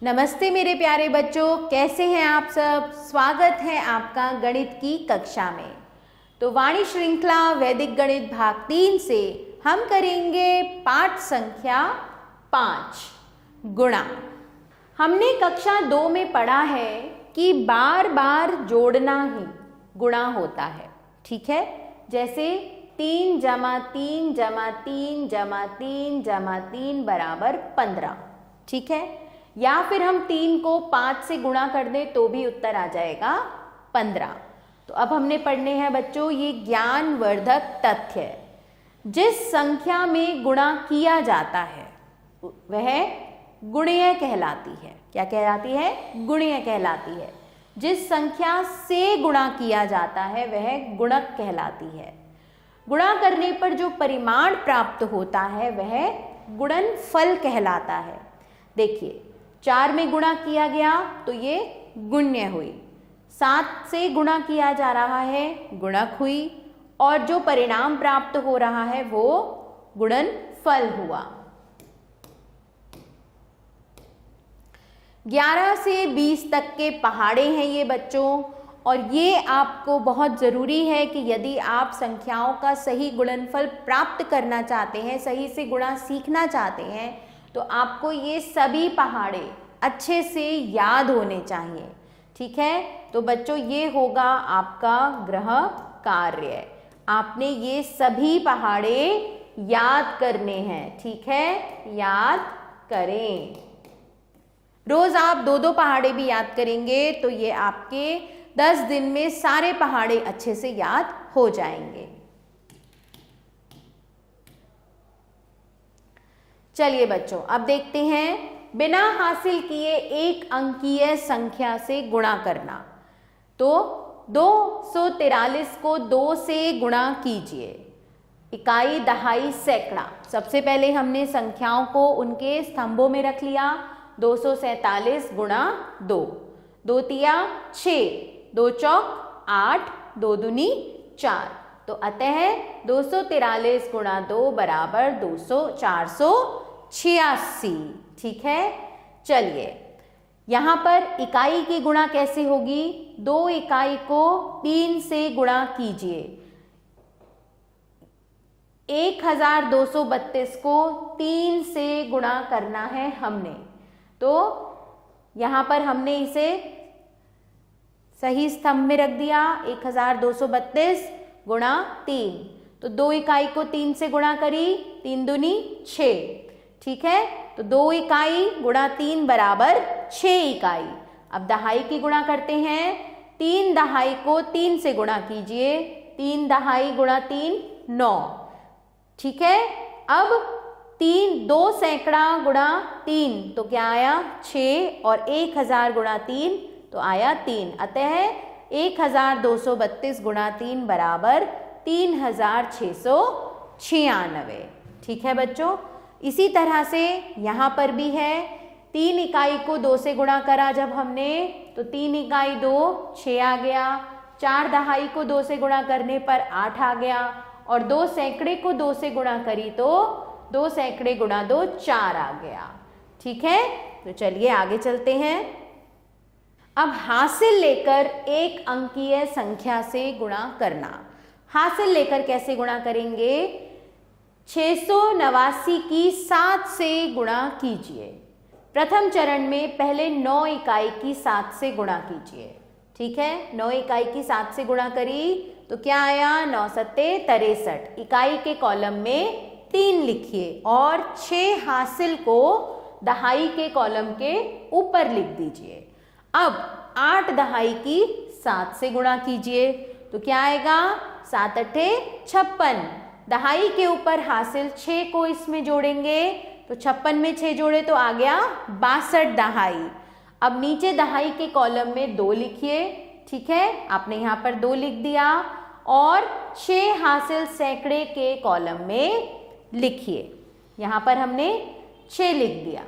नमस्ते मेरे प्यारे बच्चों, कैसे हैं आप सब। स्वागत है आपका गणित की कक्षा में। तो वाणी श्रृंखला वैदिक गणित भाग 3 से हम करेंगे पाठ संख्या 5 गुणा। हमने कक्षा 2 में पढ़ा है कि बार बार जोड़ना ही गुणा होता है, ठीक है। जैसे 3 जमा 3 जमा 3 जमा 3 जमा 3 बराबर 15, ठीक है। या फिर हम 3 को 5 से गुणा कर दें तो भी उत्तर आ जाएगा 15। तो अब हमने पढ़ने हैं बच्चों ये ज्ञानवर्धक तथ्य। जिस संख्या में गुणा किया जाता है वह गुणीय कहलाती है। क्या कहलाती है? गुणीय कहलाती है। जिस संख्या से गुणा किया जाता है वह गुणक कहलाती है। गुणा करने पर जो परिमाण प्राप्त होता है वह गुणनफल कहलाता है। देखिए 4 में गुणा किया गया तो ये गुण्य हुई, 7 से गुणा किया जा रहा है गुणक हुई, और जो परिणाम प्राप्त हो रहा है वो गुणनफल हुआ। 11 से 20 तक के पहाड़े हैं ये बच्चों, और ये आपको बहुत ज़रूरी है कि यदि आप संख्याओं का सही गुणनफल प्राप्त करना चाहते हैं, सही से गुणा सीखना चाहते हैं, तो आपको ये सभी पहाड़े अच्छे से याद होने चाहिए, ठीक है। तो बच्चों ये होगा आपका गृह कार्य। आपने ये सभी पहाड़े याद करने हैं, ठीक है, याद करें। रोज आप 2-2 पहाड़े भी याद करेंगे तो ये आपके 10 दिन में सारे पहाड़े अच्छे से याद हो जाएंगे। चलिए बच्चों अब देखते हैं बिना हासिल किए एक अंकीय संख्या से गुणा करना। तो 243 को 2 से गुणा कीजिए। इकाई, दहाई, सैकड़ा। सबसे पहले हमने संख्याओं को उनके स्तंभों में रख लिया। 247 गुणा 2, 2 तिया 6, 2 चौक 8, 2 दूनी 4। तो अतः 243 गुणा 2 बराबर 486, ठीक है। चलिए यहाँ पर इकाई की गुणा कैसे होगी? 2 इकाई को 3 से गुणा कीजिए। 1232 को 3 से गुणा करना है हमने। तो यहाँ पर हमने इसे सही स्तंभ में रख दिया। 1232 गुणा 3, तो 2 इकाई को 3 से गुणा करी, 3 दूनी 6, ठीक है। तो 2 इकाई गुणा 3 बराबर 6 इकाई। अब दहाई की गुणा करते हैं। 3 दहाई को 3 से गुणा कीजिए। 3 दहाई गुणा 3 9, ठीक है। अब 2 सैकड़ा गुणा 3 तो क्या आया? 6, और 1000 गुणा 3 तो आया 3। अतः 1232 गुणा 3 बराबर 3696, ठीक है बच्चों। इसी तरह से यहाँ पर भी है। 3 इकाई को 2 से गुणा करा जब हमने, तो 3 इकाई 2 6 आ गया। 4 दहाई को 2 से गुणा करने पर 8 आ गया, और 2 सैकड़े को 2 से गुणा करी तो 2 सैकड़े गुणा 2 4 आ गया, ठीक है। तो चलिए आगे चलते हैं। अब हासिल लेकर एक अंकीय संख्या से गुणा करना। हासिल लेकर कैसे गुणा करेंगे? 689 की 7 से गुणा कीजिए। प्रथम चरण में पहले 9 इकाई की 7 से गुणा कीजिए, ठीक है। 9 इकाई की 7 से गुणा करी तो क्या आया? 9 सत्ते 63। इकाई के कॉलम में 3 लिखिए और 6 हासिल को दहाई के कॉलम के ऊपर लिख दीजिए। अब 8 दहाई की 7 से गुणा कीजिए तो क्या आएगा? 7 अट्ठे 56। दहाई के ऊपर हासिल 6 को इसमें जोड़ेंगे तो 56 में 6 जोड़े तो आ गया 62 दहाई। अब नीचे दहाई के कॉलम में 2 लिखिए, ठीक है। आपने यहाँ पर 2 लिख दिया और 6 हासिल सैकड़े के कॉलम में लिखिए। यहाँ पर हमने 6 लिख दिया।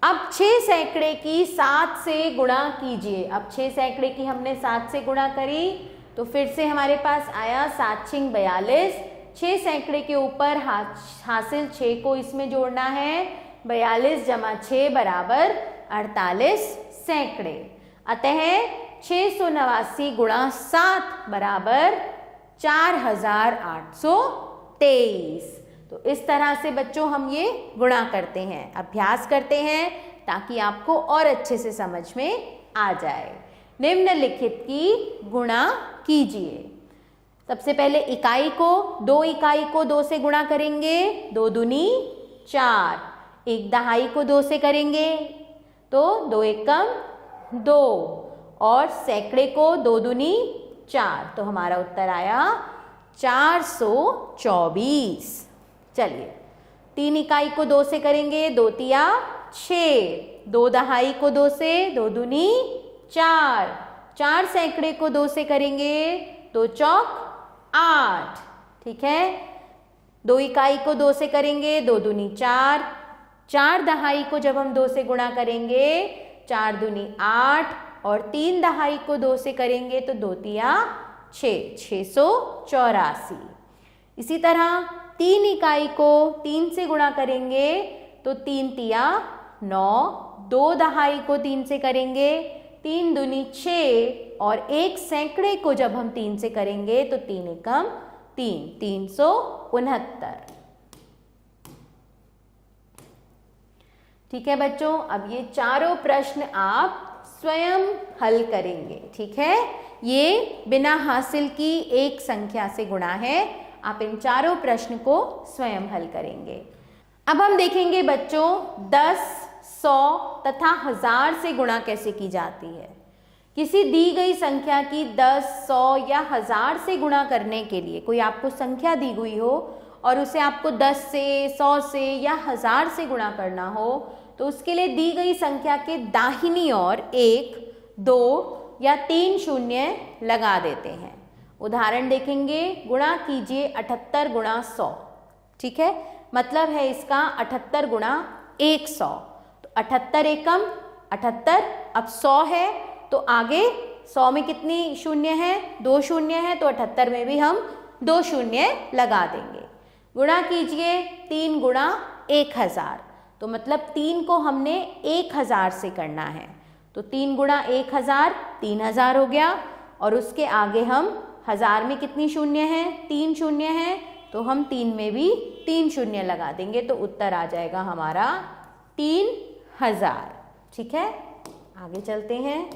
अब 6 सैकड़े की 7 से गुणा कीजिए। अब 6 सैकड़े की हमने 7 से गुणा करी तो फिर से हमारे पास आया 7 छिंग 42, 6 सैकड़े के ऊपर हासिल 6 को इसमें जोड़ना है। 42 जमा 6 बराबर 48 सैकड़े। अतः 689 गुणा 7 बराबर 4823। तो इस तरह से बच्चों हम ये गुणा करते हैं, अभ्यास करते हैं ताकि आपको और अच्छे से समझ में आ जाए। निम्नलिखित की गुणा कीजिए। सबसे पहले इकाई को, 2 इकाई को 2 से गुणा करेंगे, 2 दूनी 4। 1 दहाई को 2 से करेंगे तो 2 एकम 2, और सैकड़े को 2 दूनी 4, तो हमारा उत्तर आया 424। चलिए 3 इकाई को 2 से करेंगे, 2 तिया 6। 2 दहाई को 2 से, 2 दूनी 4। 4 सैकड़े को 2 से करेंगे, 2 चौक 8। ठीक है, 2 इकाई को 2 से करेंगे, 2 दूनी 4। 4 दहाई को जब हम 2 से गुणा करेंगे, 4 दूनी 8, और 3 दहाई को 2 से करेंगे तो 2 तिया 6, 684। इसी तरह 3 इकाई को 3 से गुणा करेंगे तो 3 तिया 9। 2 दहाई को 3 से करेंगे, 3 दूनी 6, और 1 सैकड़े को जब हम 3 से करेंगे तो 3 एकम 3, 369। ठीक है बच्चों, अब ये चारों प्रश्न आप स्वयं हल करेंगे। ठीक है, ये बिना हासिल की एक संख्या से गुणा है। आप इन चारों प्रश्न को स्वयं हल करेंगे। अब हम देखेंगे बच्चों 10, 100 तथा 1000 से गुणा कैसे की जाती है। किसी दी गई संख्या की 10, 100 या 1000 से गुणा करने के लिए, कोई आपको संख्या दी हुई हो और उसे आपको 10 से, 100 से या 1000 से गुणा करना हो, तो उसके लिए दी गई संख्या के दाहिनी ओर 1, 2 या 3 शून्य लगा देते हैं। उदाहरण देखेंगे, गुणा कीजिए 78 गुणा 100। ठीक है, मतलब है इसका 78 गुणा 100। तो 78 एकम 78, अब 100 है तो आगे 100 में कितनी शून्य है, 2 शून्य है, तो 78 में भी हम 2 शून्य लगा देंगे। गुणा कीजिए 3 गुणा 1000, तो मतलब 3 को हमने 1000 से करना है, तो 3 गुणा 1000 3000 हो गया, और उसके आगे हम 1000 में कितनी शून्य है, 3 शून्य है, तो हम 3 में भी 3 शून्य लगा देंगे, तो उत्तर आ जाएगा हमारा 3000। ठीक है, आगे चलते हैं।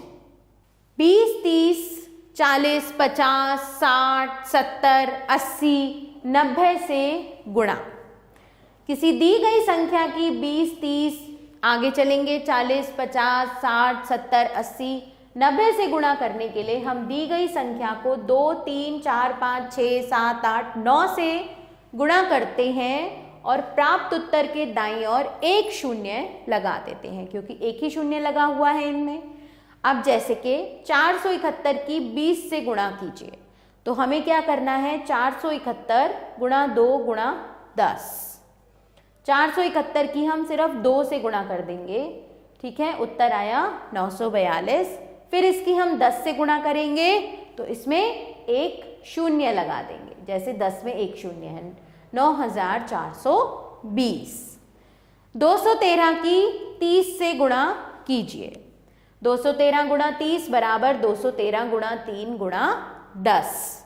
20, 30, 40, 50, 60, 70, 80, 90 से गुणा। किसी दी गई संख्या की 20, 30, आगे चलेंगे 40, 50, 60, 70, 80, 90 से गुणा करने के लिए हम दी गई संख्या को 2, 3, 4, 5, 6, 7, 8, 9 से गुणा करते हैं और प्राप्त उत्तर के दाईं ओर 1 शून्य लगा देते हैं, क्योंकि एक ही शून्य लगा हुआ है इनमें। अब जैसे कि 471 की 20 से गुणा कीजिए, तो हमें क्या करना है, 471 गुणा 2 गुणा 10। 471 की हम सिर्फ 2 से गुणा कर देंगे। ठीक है, उत्तर आया 942। फिर इसकी हम 10 से गुणा करेंगे तो इसमें 1 शून्य लगा देंगे, जैसे 10 में 1 शून्य है, 9420। 213 की 30 से गुणा कीजिए। 213 गुणा 30 बराबर 213 गुणा 3 गुणा 10।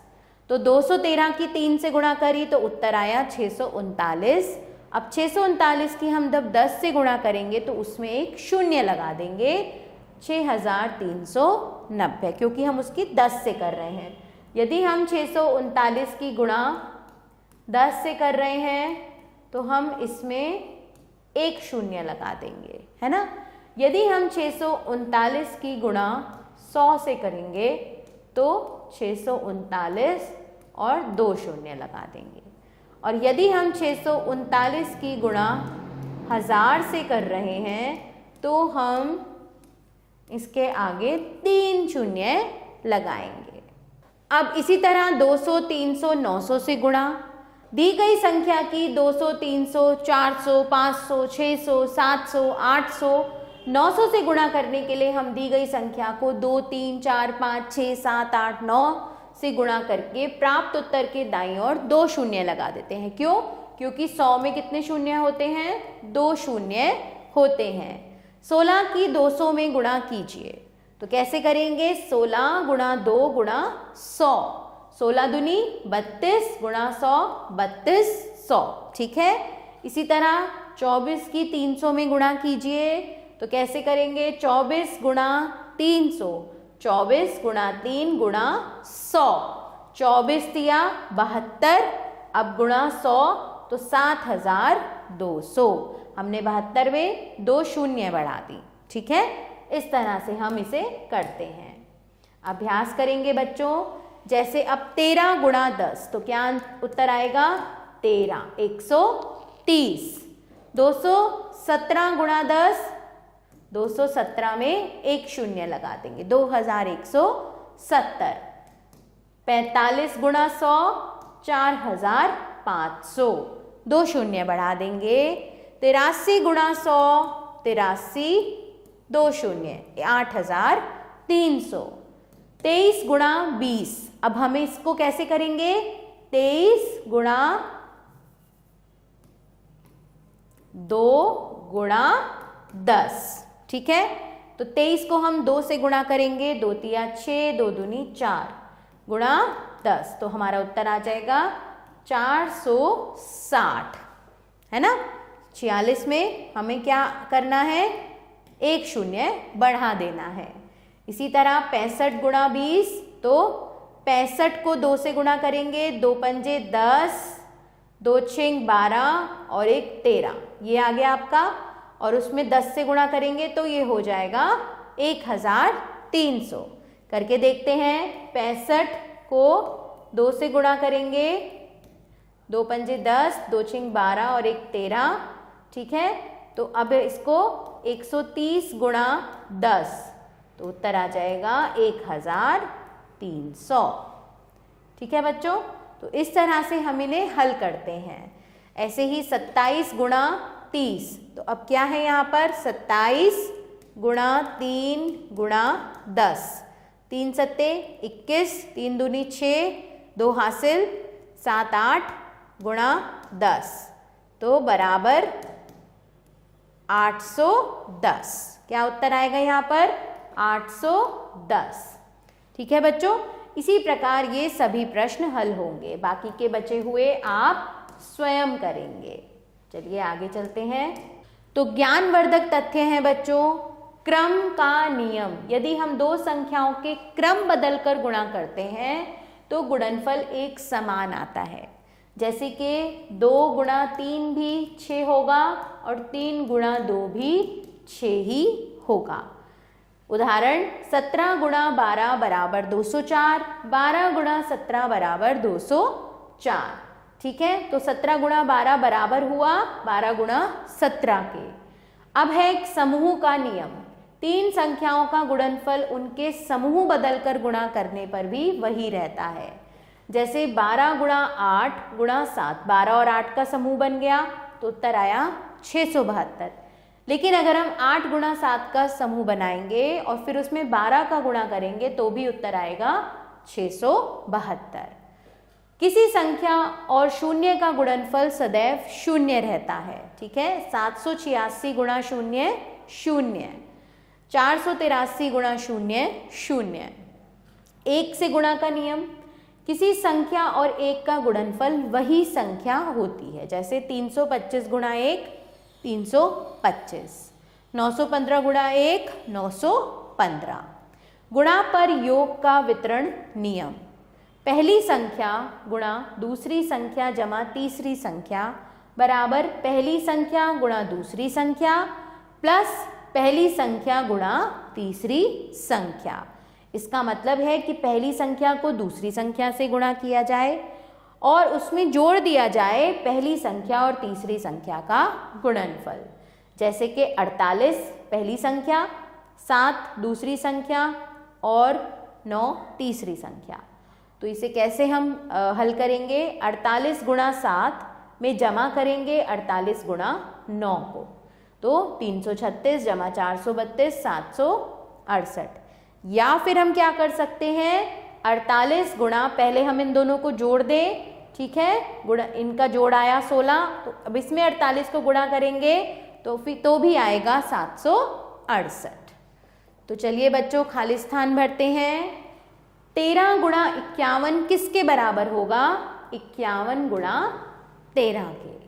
तो 213 की 3 से गुणा करी तो उत्तर आया 639। अब 639 की हम जब 10 से गुणा करेंगे तो उसमें 1 शून्य लगा देंगे, 6390, क्योंकि हम उसकी 10 से कर रहे हैं। यदि हम 639 की गुणा 10 से कर रहे हैं तो हम इसमें 1 शून्य लगा देंगे, है ना। यदि हम 639 की गुणा 100 से करेंगे तो 639 और 2 शून्य लगा देंगे, और यदि हम 639 की गुणा 1000 से कर रहे हैं तो हम इसके आगे 3 शून्य लगाएंगे। अब इसी तरह 200, 300, 900 से गुणा। दी गई संख्या की 200, 300, 400, 500, 600, 700, 800, 900 से गुणा करने के लिए हम दी गई संख्या को 2, 3, 4, 5, 6, 7, 8, 9 से गुणा करके प्राप्त उत्तर के दाईं ओर 2 शून्य लगा देते हैं। क्यों? क्योंकि 100 में कितने शून्य होते हैं? 2 शून्य होते हैं। 16 की 200 में गुणा कीजिए, तो कैसे करेंगे? 16 गुणा 2 गुणा 100, 16 दूनी 32 गुणा 100 3200, ठीक है। इसी तरह 24 की 300 में गुणा कीजिए, तो कैसे करेंगे? 24 गुणा 300, 24 गुणा 3 गुणा 100, 24 दिया 72, अब गुणा 100 तो 7200। हमने 72 में 2 शून्य बढ़ा दी, ठीक है। इस तरह से हम इसे करते हैं। अभ्यास करेंगे बच्चों। जैसे अब 13 गुणा 10, तो क्या उत्तर आएगा? 13 130। 217 गुणा 10, 217 में 1 शून्य लगा देंगे, 2170। 45 गुणा 100 4500, 2 शून्य बढ़ा देंगे। 83 गुणा 100 83, 2 शून्य 8300। 23 गुणा 20, अब हमें इसको कैसे करेंगे? 23 गुणा 2 गुणा 10, ठीक है। तो 23 को हम 2 से गुणा करेंगे, 2 तिया 6, 2 दूनी 4 गुणा 10, तो हमारा उत्तर आ जाएगा 460, है ना। 46 में हमें क्या करना है? 1 शून्य बढ़ा देना है। इसी तरह 65 गुणा 20, तो 65 को 2 से गुणा करेंगे, 2 पंजे 10, 2 छेंग 12 और 1 13, ये आ गया आपका। और उसमें 10 से गुणा करेंगे तो ये हो जाएगा 1300। करके देखते हैं। 65 को 2 से गुणा करेंगे, 2 पंजे 10, 2 छेंग 12 और 1 13, ठीक है। तो अब इसको 130 गुणा 10, तो उत्तर आ जाएगा 1300, ठीक है बच्चों। तो इस तरह से हम इन्हें हल करते हैं। ऐसे ही 27 गुणा 30, तो अब क्या है यहाँ पर? 27 गुणा 3 गुणा 10, 3 सत्ते 21, 3 दूनी 6, 2 हासिल 7 8 गुणा 10, तो बराबर 810। क्या उत्तर आएगा यहाँ पर? 810, ठीक है बच्चों। इसी प्रकार ये सभी प्रश्न हल होंगे। बाकी के बचे हुए आप स्वयं करेंगे। चलिए आगे चलते हैं। तो ज्ञानवर्धक तथ्य हैं बच्चों। क्रम का नियम, यदि हम 2 संख्याओं के क्रम बदलकर गुणा करते हैं तो गुणनफल एक समान आता है। जैसे कि 2 गुणा 3 भी 6 होगा और 3 गुणा 2 भी 6 ही होगा। उदाहरण 17 गुणा 12 बराबर 204, 12 गुणा 17 बराबर 204, ठीक है। तो 17 गुणा 12 बराबर हुआ 12 गुणा 17 के। अब है एक समूह का नियम। 3 संख्याओं का गुणनफल उनके समूह बदलकर गुणा करने पर भी वही रहता है। जैसे 12 गुणा 8 गुणा 7, 12 और 8 का समूह बन गया तो उत्तर आया 672। लेकिन अगर हम 8 गुणा 7 का समूह बनाएंगे और फिर उसमें 12 का गुणा करेंगे तो भी उत्तर आएगा 672। किसी संख्या और शून्य का गुणनफल सदैव शून्य रहता है, ठीक है। 786 गुणा शून्य शून्य, 483 गुणा शून्य शून्य। 1 से गुणा का नियम, किसी संख्या और 1 का गुणनफल वही संख्या होती है। जैसे 325 गुणा 1 325, 915 गुणा 1 915। गुणा पर योग का वितरण नियम, पहली संख्या गुणा दूसरी संख्या जमा तीसरी संख्या बराबर पहली संख्या गुणा दूसरी संख्या प्लस पहली संख्या गुणा तीसरी संख्या। इसका मतलब है कि पहली संख्या को दूसरी संख्या से गुणा किया जाए और उसमें जोड़ दिया जाए पहली संख्या और तीसरी संख्या का गुणनफल। जैसे कि 48 पहली संख्या, 7 दूसरी संख्या और 9 तीसरी संख्या। तो इसे कैसे हम हल करेंगे? 48 गुणा 7 में जमा करेंगे 48 गुणा 9 को, तो 336 जमा 432 768। या फिर हम क्या कर सकते हैं, 48 गुणा, पहले हम इन दोनों को जोड़ दें, ठीक है, गुणा इनका जोड़ आया 16, तो अब इसमें 48 को गुणा करेंगे तो फिर तो भी आएगा 768। तो चलिए बच्चों खाली स्थान भरते हैं। 13 गुणा 51 किसके बराबर होगा? 51 गुणा 13 के।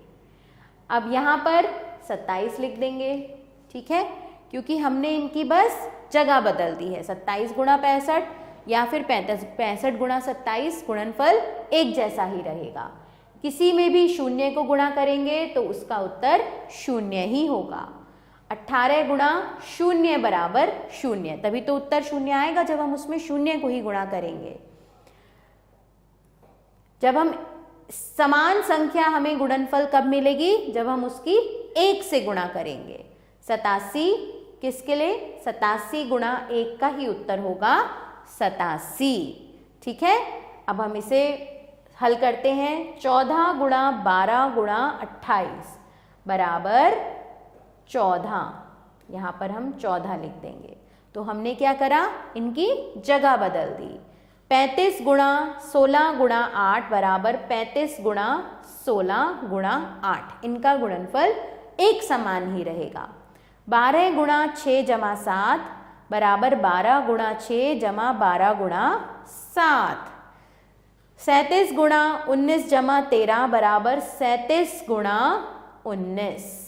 अब यहाँ पर 27 लिख देंगे, ठीक है, क्योंकि हमने इनकी बस जगह बदल दी है। 27 गुणा 65 या फिर 65 गुणा 27, गुणनफल एक जैसा ही रहेगा। किसी में भी शून्य को गुणा करेंगे तो उसका उत्तर शून्य ही होगा। 18 गुणा शून्य बराबर शून्य, तभी तो उत्तर शून्य आएगा जब हम उसमें शून्य को ही गुणा करेंगे। जब हम समान संख्या हमें गुणनफल कब मिलेगी? जब हम उसकी 1 से गुणा करेंगे। 87 किसके लिए? 87 गुणा 1 का ही उत्तर होगा 87, ठीक है। अब हम इसे हल करते हैं। 14 गुणा 12 गुणा 28 बराबर 14, यहाँ पर हम 14 लिख देंगे। तो हमने क्या करा? इनकी जगह बदल दी। 35 गुणा 16 गुणा 8 बराबर 35 गुणा 16 गुणा 8, इनका गुणनफल एक समान ही रहेगा। 12 गुणा 6 जमा 7 बराबर 12 गुणा 6 जमा 12 गुणा 7। 37 गुणा 19 जमा 13 बराबर 37 गुणा 19।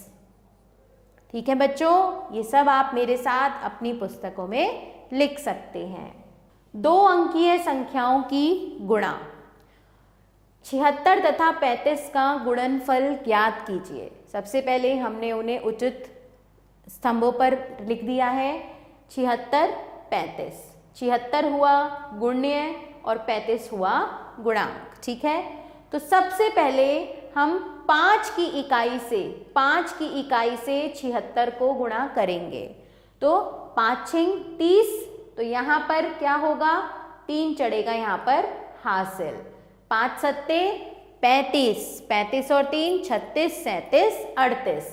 ठीक है बच्चों, ये सब आप मेरे साथ अपनी पुस्तकों में लिख सकते हैं। 2 अंकीय संख्याओं की गुणा। 76 तथा 35 का गुणनफल ज्ञात कीजिए। सबसे पहले हमने उन्हें उचित स्तंभों पर लिख दिया है। 76 35, 76 हुआ गुण्य और 35 हुआ गुणांक, ठीक है। तो सबसे पहले हम 5 की इकाई से 76 को गुणा करेंगे। तो 5 6 30, तो यहाँ पर क्या होगा? 3 चढ़ेगा यहाँ पर हासिल। 5 7 35, 35 और 3 36 37 38,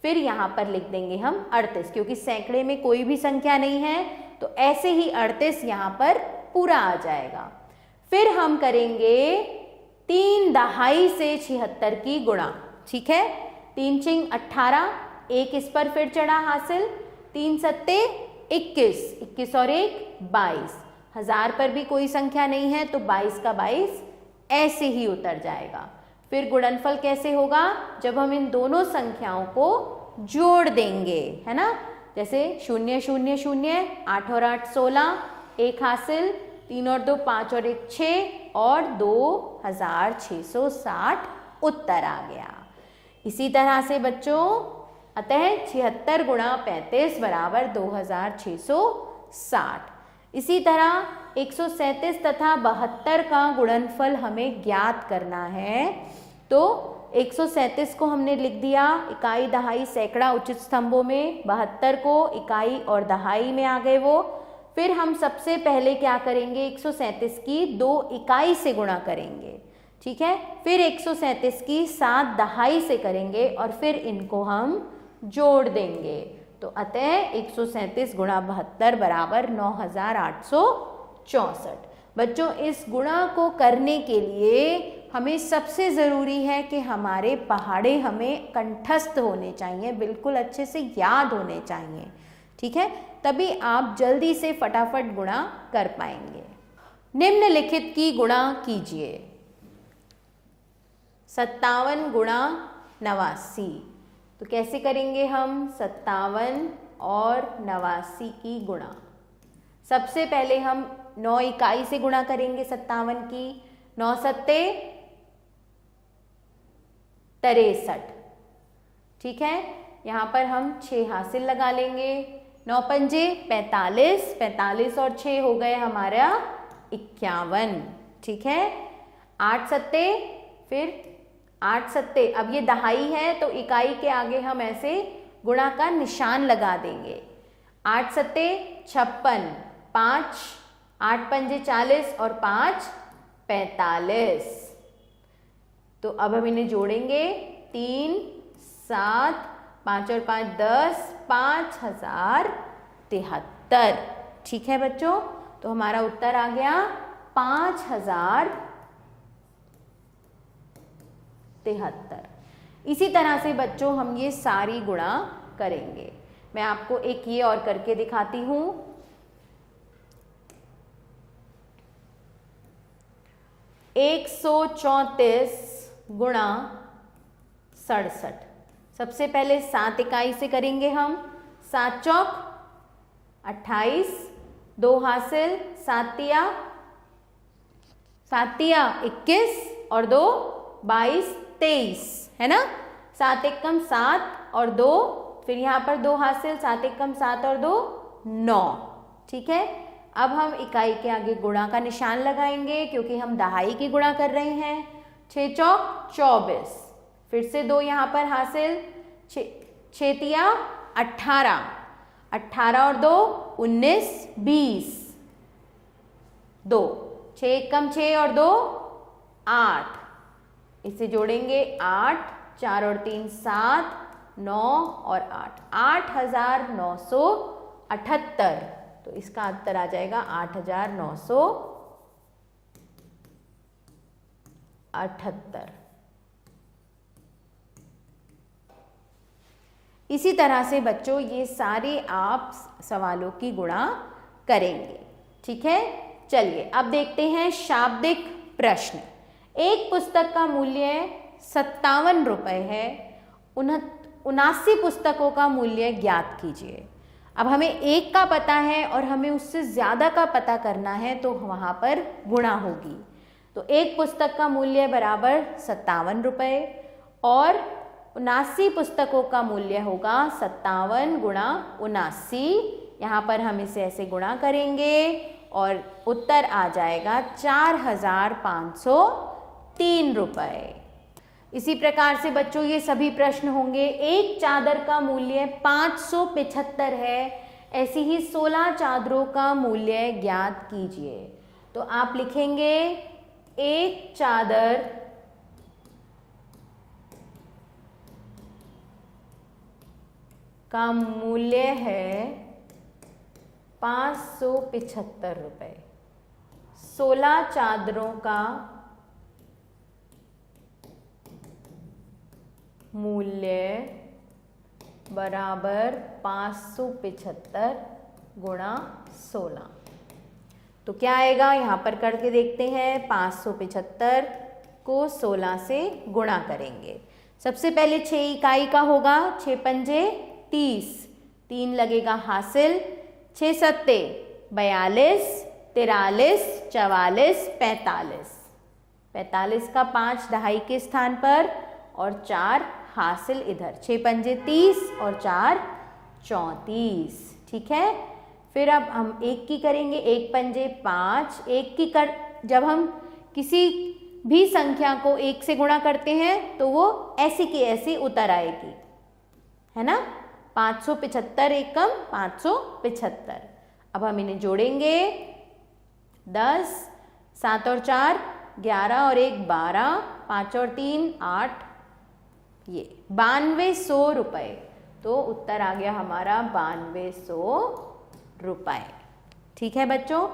फिर यहाँ पर लिख देंगे हम 38, क्योंकि सैकड़े में कोई भी संख्या नहीं है तो ऐसे ही 38 यहाँ पर पूरा आ जाएगा। फिर हम करेंगे 3 दहाई से 76 की गुणा, ठीक है। 3 6 18, 1 इस पर फिर चढ़ा हासिल। 3 7 21, 21 और 1 22, 1000 पर भी कोई संख्या नहीं है तो 22 का 22 ऐसे ही उतर जाएगा। फिर गुणनफल कैसे होगा? जब हम इन दोनों संख्याओं को जोड़ देंगे, है ना। जैसे 0 0 0, 8 और 8 16, 1 हासिल, 3 और 2 5 और 1 6 और 2660 उत्तर आ गया। इसी तरह से बच्चों, अतः 76 गुणा 35 बराबर 2660। इसी तरह 137 तथा 72 का गुणनफल हमें ज्ञात करना है। तो 137 को हमने लिख दिया इकाई दहाई सैकड़ा उचित स्तंभों में, 72 को इकाई और दहाई में आ गए वो। फिर हम सबसे पहले क्या करेंगे? 137 की 2 इकाई से गुणा करेंगे, ठीक है। फिर 137 की 7 दहाई से करेंगे और फिर इनको हम जोड़ देंगे। तो अतः 137 गुणा 72 बराबर 9864। बच्चों, इस गुणा को करने के लिए हमें सबसे ज़रूरी है कि हमारे पहाड़े हमें कंठस्थ होने चाहिए, बिल्कुल अच्छे से याद होने चाहिए, ठीक है। तभी आप जल्दी से फटाफट गुणा कर पाएंगे। निम्नलिखित की गुणा कीजिए। 57 गुणा 89, तो कैसे करेंगे हम 57 और 89 की गुणा? सबसे पहले हम 9 इकाई से गुणा करेंगे 57 की। 9 7 63, ठीक है। यहाँ पर हम 6 हासिल लगा लेंगे। 9 पंजे 45, 45 और 6 हो गए हमारा 51, ठीक है। 8 7, फिर 8 7, अब ये दहाई है तो इकाई के आगे हम ऐसे गुणा का निशान लगा देंगे। 8 7 56, 5 8 पंजे 40 और 5 45। तो अब हम इन्हें जोड़ेंगे। 3 7, 5 और 5 10, 5073, ठीक है बच्चों। तो हमारा उत्तर आ गया 5073। इसी तरह से बच्चों हम ये सारी गुणा करेंगे। मैं आपको एक ये और करके दिखाती हूं। 134 गुणा 67। सबसे पहले 7 इकाई से करेंगे हम। 7 चौक 28, 2 हासिल, 7 तिया 21 और 2 22 23, है ना। 7 एकम 7 और 2, फिर यहाँ पर 2 हासिल, 7 एकम 7 और 2 9। ठीक है, अब हम इकाई के आगे गुणा का निशान लगाएंगे क्योंकि हम दहाई की गुणा कर रहे हैं। 6 चौक 24, फिर से 2 यहाँ पर हासिल, 6 तिया 18, 18 और 2 19 20, 2, 6 एकम 6 और 2 8, इसे जोड़ेंगे 8, 4 और 3 7, 9 और 8, 8978। तो इसका उत्तर आ जाएगा 8978। इसी तरह से बच्चों ये सारे आप सवालों की गुणा करेंगे। ठीक है, चलिए अब देखते हैं शाब्दिक प्रश्न। एक पुस्तक का मूल्य 57 रुपये है, 79 पुस्तकों का मूल्य ज्ञात कीजिए। अब हमें एक का पता है और हमें उससे ज़्यादा का पता करना है, तो वहाँ पर गुणा होगी। तो एक पुस्तक का मूल्य बराबर 57 रुपये और 79 पुस्तकों का मूल्य होगा 57 गुणा 79। यहाँ पर हम इसे ऐसे गुणा करेंगे और उत्तर आ जाएगा 4503 रुपये। इसी प्रकार से बच्चों ये सभी प्रश्न होंगे। एक चादर का मूल्य 575 है, ऐसी ही 16 चादरों का मूल्य ज्ञात कीजिए। तो आप लिखेंगे एक चादर का मूल्य है 575 रुपये, 16 चादरों का मूल्य बराबर 575 गुणा 16। तो क्या आएगा, यहाँ पर करके देखते हैं। 575 को 16 से गुणा करेंगे। सबसे पहले 6 इकाई का होगा, 6 पंजे 30, 3 लगेगा हासिल, 6 सत्ते 42, 43, 44, 45, 45 का 5 दहाई के स्थान पर और 4 हासिल इधर, 6 पंजे 30 और 4 34। ठीक है, फिर अब हम एक की करेंगे, 1 पंजे 5, एक की कर जब हम किसी भी संख्या को 1 से गुणा करते हैं तो वो ऐसी की ऐसी उतर आएगी, है ना। 575 एकम 575। अब हम इन्हें जोड़ेंगे, 10, 7 और 4 11 और 1 12, 5 और 3 8, ये 9200 रुपये। तो उत्तर आ गया हमारा 9200 रुपये। ठीक है बच्चों,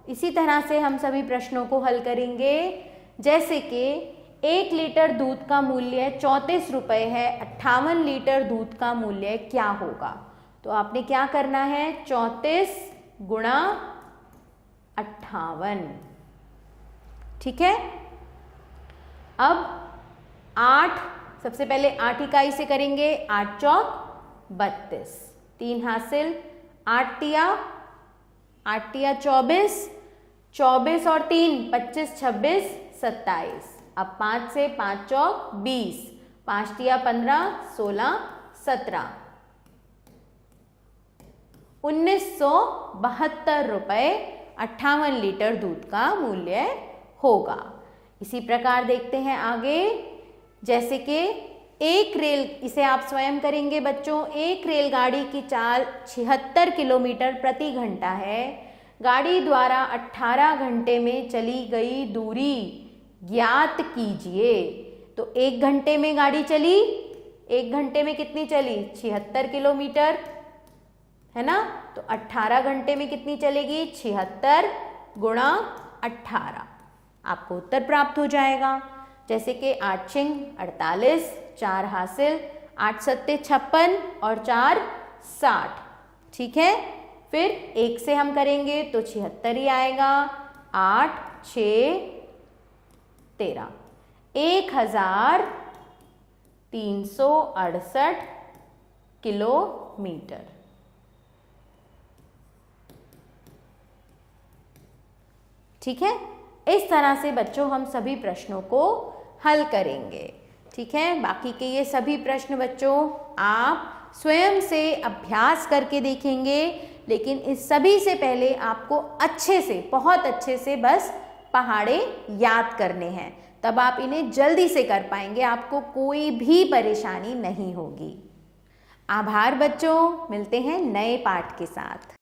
इसी तरह से हम सभी प्रश्नों को हल करेंगे। जैसे कि 1 लीटर दूध का मूल्य 34 रुपये है, 58 लीटर दूध का मूल्य क्या होगा। तो आपने क्या करना है, 34 गुणा 58। ठीक है, अब 8, सबसे पहले 8 इकाई से करेंगे। 8 चौक 32, 3 हासिल, 8 तिया 24, 24 और 3 25 26 27। अब 5 से 5 चौक 20, 5 तिया 15 16 17, 1972 रुपये 58 लीटर दूध का मूल्य होगा। इसी प्रकार देखते हैं आगे। जैसे कि एक रेल, इसे आप स्वयं करेंगे बच्चों। एक रेलगाड़ी की चाल 76 किलोमीटर प्रति घंटा है। गाड़ी द्वारा 18 घंटे में चली गई दूरी ज्ञात कीजिए। तो 1 घंटे में गाड़ी चली, 1 घंटे में कितनी चली, 76 किलोमीटर, है ना। तो 18 घंटे में कितनी चलेगी, 76 गुणा 18। आपको उत्तर प्राप्त हो जाएगा। जैसे कि 8 छिंग 48, 4 हासिल, 8 सत्ते 56 और 4 60। ठीक है, फिर 1 से हम करेंगे तो 76 ही आएगा। 8 6 13, 1368 किलोमीटर। ठीक है, इस तरह से बच्चों हम सभी प्रश्नों को हल करेंगे। ठीक है, बाकी के ये सभी प्रश्न बच्चों आप स्वयं से अभ्यास करके देखेंगे, लेकिन इस सभी से पहले आपको अच्छे से, बहुत अच्छे से बस पहाड़े याद करने हैं, तब आप इन्हें जल्दी से कर पाएंगे, आपको कोई भी परेशानी नहीं होगी। आभार बच्चों, मिलते हैं नए पाठ के साथ।